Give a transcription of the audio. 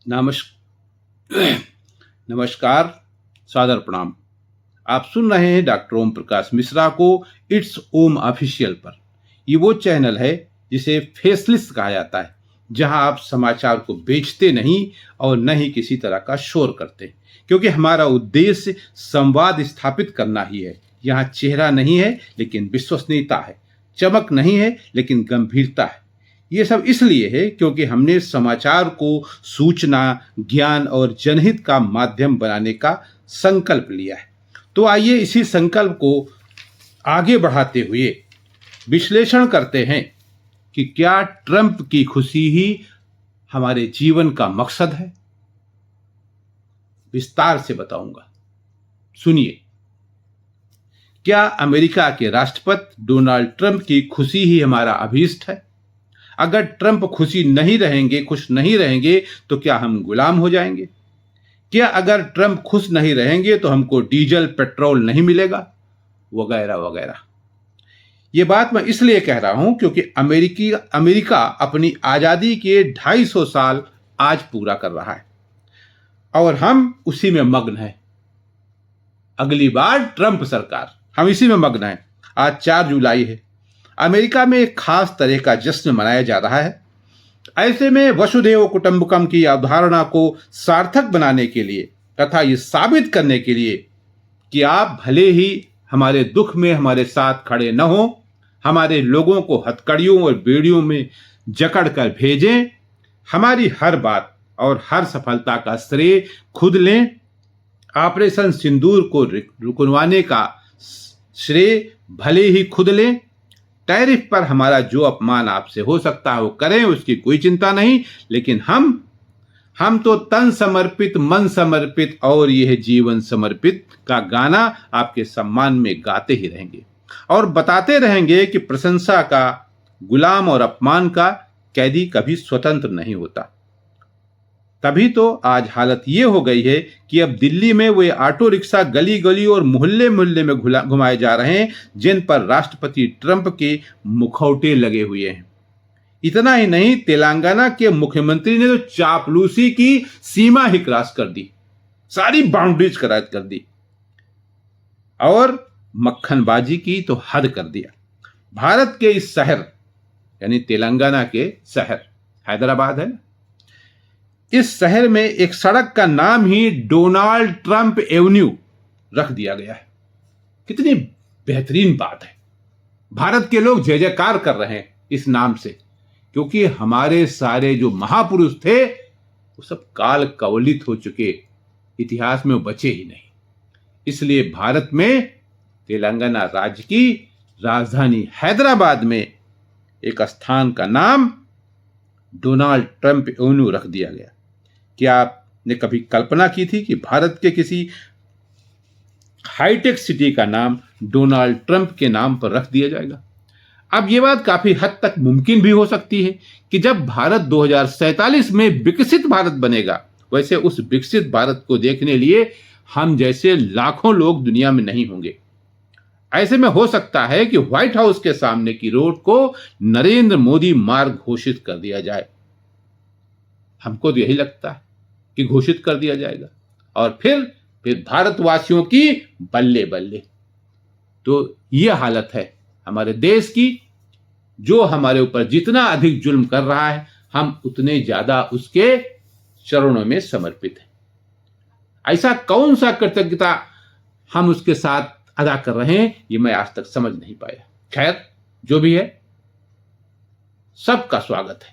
नमस्कार। नमस्कार, सादर प्रणाम। आप सुन रहे हैं डॉक्टर ओम प्रकाश मिश्रा को इट्स ओम ऑफिशियल पर। ये वो चैनल है जिसे फेसलेस कहा जाता है, जहां आप समाचार को बेचते नहीं और न ही किसी तरह का शोर करते, क्योंकि हमारा उद्देश्य संवाद स्थापित करना ही है। यहाँ चेहरा नहीं है लेकिन विश्वसनीयता है, चमक नहीं है लेकिन गंभीरता है। ये सब इसलिए है क्योंकि हमने समाचार को सूचना, ज्ञान और जनहित का माध्यम बनाने का संकल्प लिया है। तो आइए इसी संकल्प को आगे बढ़ाते हुए विश्लेषण करते हैं कि क्या ट्रंप की खुशी ही हमारे जीवन का मकसद है। विस्तार से बताऊंगा, सुनिए। क्या अमेरिका के राष्ट्रपति डोनाल्ड ट्रंप की खुशी ही हमारा अभीष्ट है? अगर ट्रंप खुश नहीं रहेंगे तो क्या हम गुलाम हो जाएंगे? क्या अगर ट्रंप खुश नहीं रहेंगे तो हमको डीजल पेट्रोल नहीं मिलेगा, वगैरह वगैरह। ये बात मैं इसलिए कह रहा हूं क्योंकि अमेरिका अपनी आजादी के 250 साल आज पूरा कर रहा है और हम उसी में मग्न हैं। अगली बार ट्रंप सरकार, हम इसी में मग्न हैं। आज 4 जुलाई है। अमेरिका में एक खास तरह का जश्न मनाया जा रहा है। ऐसे में वसुधैव कुटुंबकम की अवधारणा को सार्थक बनाने के लिए तथा ये साबित करने के लिए कि आप भले ही हमारे दुख में हमारे साथ खड़े न हो, हमारे लोगों को हथकड़ियों और बेड़ियों में जकड़ कर भेजें, हमारी हर बात और हर सफलता का श्रेय खुद लें, ऑपरेशन सिंदूर को रुकवाने का श्रेय भले ही खुद लें, टैरिफ पर हमारा जो अपमान आपसे हो सकता है वो करें, उसकी कोई चिंता नहीं। लेकिन हम तो तन समर्पित, मन समर्पित और यह जीवन समर्पित का गाना आपके सम्मान में गाते ही रहेंगे और बताते रहेंगे कि प्रशंसा का गुलाम और अपमान का कैदी कभी स्वतंत्र नहीं होता। तभी तो आज हालत ये हो गई है कि अब दिल्ली में वे ऑटो रिक्शा गली गली और मोहल्ले मोहल्ले में घुमाए जा रहे हैं जिन पर राष्ट्रपति ट्रंप के मुखौटे लगे हुए हैं। इतना ही नहीं, तेलंगाना के मुख्यमंत्री ने तो चापलूसी की सीमा ही क्रॉस कर दी, सारी बाउंड्रीज क्रॉस कर दी और मक्खनबाजी की तो हद कर दिया। भारत के इस शहर यानी तेलंगाना के शहर हैदराबाद है ना, इस शहर में एक सड़क का नाम ही डोनाल्ड ट्रंप एवेन्यू रख दिया गया है। कितनी बेहतरीन बात है। भारत के लोग जय जयकार कर रहे हैं इस नाम से, क्योंकि हमारे सारे जो महापुरुष थे वो सब काल कवलित हो चुके, इतिहास में वो बचे ही नहीं। इसलिए भारत में तेलंगाना राज्य की राजधानी हैदराबाद में एक स्थान का नाम डोनाल्ड ट्रंप एवेन्यू रख दिया गया। क्या आपने कभी कल्पना की थी कि भारत के किसी हाईटेक सिटी का नाम डोनाल्ड ट्रंप के नाम पर रख दिया जाएगा? अब यह बात काफी हद तक मुमकिन भी हो सकती है कि जब भारत 2047 में विकसित भारत बनेगा, वैसे उस विकसित भारत को देखने लिए हम जैसे लाखों लोग दुनिया में नहीं होंगे। ऐसे में हो सकता है कि व्हाइट हाउस के सामने की रोड को नरेंद्र मोदी मार्ग घोषित कर दिया जाए। हमको तो यही लगता है कि घोषित कर दिया जाएगा और फिर भारतवासियों की बल्ले बल्ले। तो यह हालत है हमारे देश की। जो हमारे ऊपर जितना अधिक जुल्म कर रहा है, हम उतने ज्यादा उसके चरणों में समर्पित हैं। ऐसा कौन सा कृतज्ञता हम उसके साथ अदा कर रहे हैं, ये मैं आज तक समझ नहीं पाया। खैर, जो भी है, सबका स्वागत है।